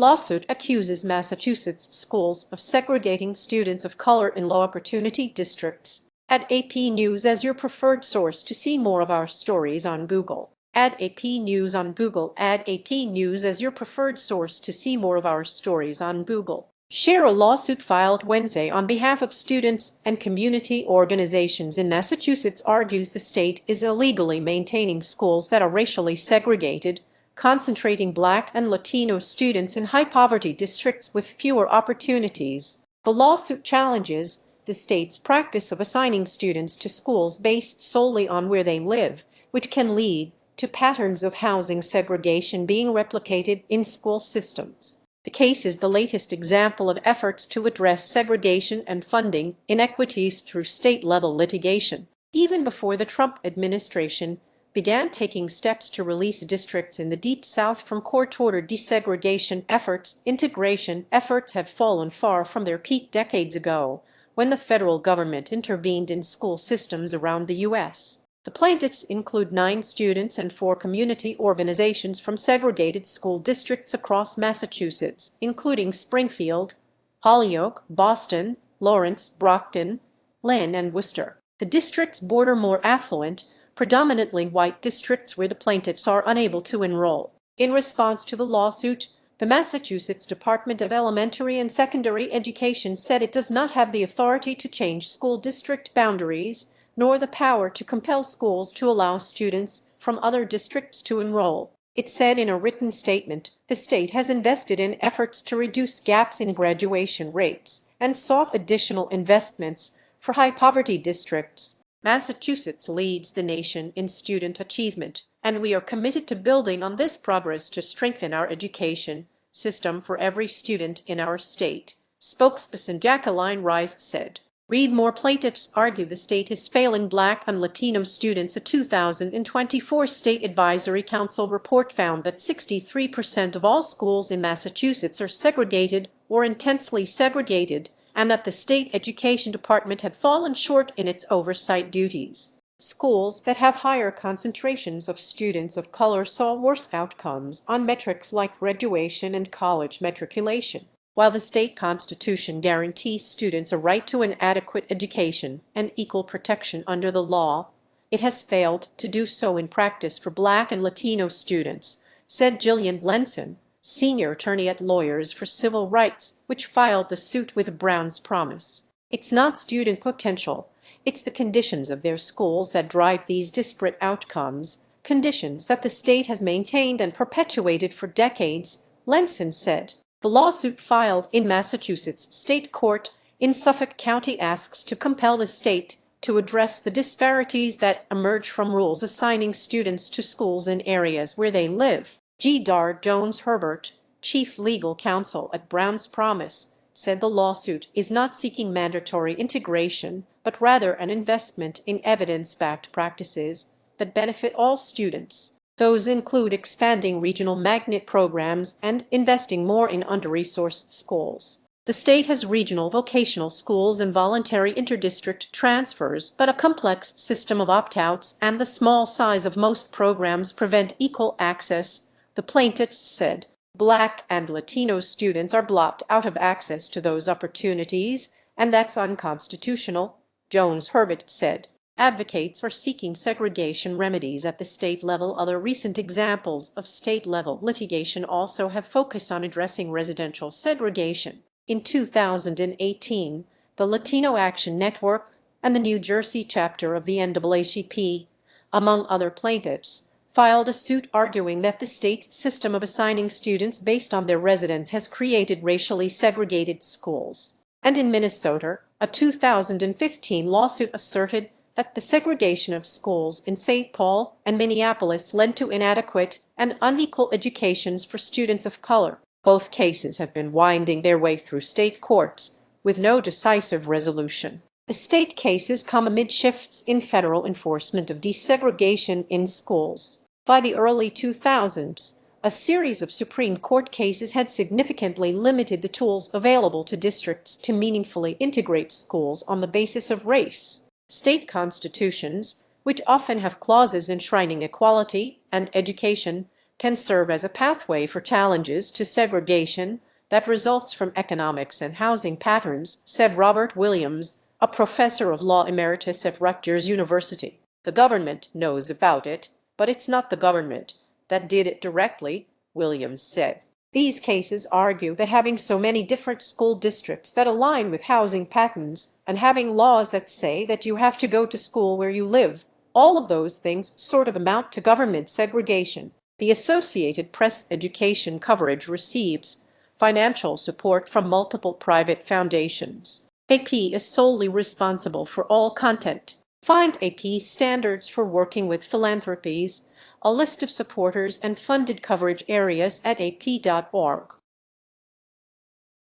Lawsuit accuses Massachusetts schools of segregating students of color in low-opportunity districts. Add AP News as your preferred source to see more of our stories on Google. Add AP News on Google. Add AP News as your preferred source to see more of our stories on Google. Share a lawsuit filed Wednesday on behalf of students and community organizations in Massachusetts argues the state is illegally maintaining schools that are racially segregated, concentrating Black and Latino students in high-poverty districts with fewer opportunities. The lawsuit challenges the state's practice of assigning students to schools based solely on where they live, which can lead to patterns of housing segregation being replicated in school systems. The case is the latest example of efforts to address segregation and funding inequities through state-level litigation, even before the Trump administration began taking steps to release districts in the Deep South from court-ordered desegregation efforts. Integration efforts have fallen far from their peak decades ago, when the federal government intervened in school systems around the U.S. The plaintiffs include 9 students and 4 community organizations from segregated school districts across Massachusetts, including Springfield, Holyoke, Boston, Lawrence, Brockton, Lynn, and Worcester. The districts border more affluent, predominantly white districts where the plaintiffs are unable to enroll. In response to the lawsuit, the Massachusetts Department of Elementary and Secondary Education said it does not have the authority to change school district boundaries, nor the power to compel schools to allow students from other districts to enroll. It said in a written statement, the state has invested in efforts to reduce gaps in graduation rates and sought additional investments for high-poverty districts. Massachusetts leads the nation in student achievement, and we are committed to building on this progress to strengthen our education system for every student in our state, spokesperson Jacqueline Rice said. Read more. Plaintiffs argue the state is failing Black and Latino students. A 2024 State Advisory Council report found that 63% of all schools in Massachusetts are segregated or intensely segregated, and that the state education department had fallen short in its oversight duties. Schools that have higher concentrations of students of color saw worse outcomes on metrics like graduation and college matriculation. While the state constitution guarantees students a right to an adequate education and equal protection under the law, it has failed to do so in practice for Black and Latino students, said Jillian Lenson, senior attorney at Lawyers for Civil Rights, which filed the suit with Brown's Promise. It's not student potential, it's the conditions of their schools that drive these disparate outcomes, conditions that the state has maintained and perpetuated for decades, Lenson said. The lawsuit filed in Massachusetts State Court in Suffolk County asks to compel the state to address the disparities that emerge from rules assigning students to schools in areas where they live. G. Dar Jones-Herbert, chief legal counsel at Brown's Promise, said the lawsuit is not seeking mandatory integration, but rather an investment in evidence-backed practices that benefit all students. Those include expanding regional magnet programs and investing more in under-resourced schools. The state has regional vocational schools and voluntary interdistrict transfers, but a complex system of opt-outs and the small size of most programs prevent equal access, the plaintiffs said. Black and Latino students are blocked out of access to those opportunities, and that's unconstitutional, Jones-Herbert said. Advocates are seeking segregation remedies at the state level. Other recent examples of state-level litigation also have focused on addressing residential segregation. In 2018, the Latino Action Network and the New Jersey chapter of the NAACP, among other plaintiffs, filed a suit arguing that the state's system of assigning students based on their residence has created racially segregated schools. And in Minnesota, a 2015 lawsuit asserted that the segregation of schools in St. Paul and Minneapolis led to inadequate and unequal educations for students of color. Both cases have been winding their way through state courts, with no decisive resolution. The state cases come amid shifts in federal enforcement of desegregation in schools. By the early 2000s, a series of Supreme Court cases had significantly limited the tools available to districts to meaningfully integrate schools on the basis of race. State constitutions, which often have clauses enshrining equality and education, can serve as a pathway for challenges to segregation that results from economics and housing patterns, said Robert Williams, a professor of law emeritus at Rutgers University. The government knows about it, but it's not the government that did it directly, Williams said. These cases argue that having so many different school districts that align with housing patterns and having laws that say that you have to go to school where you live, all of those things sort of amount to government segregation. The Associated Press education coverage receives financial support from multiple private foundations. AP is solely responsible for all content. Find AP standards for working with philanthropies, a list of supporters and funded coverage areas at ap.org.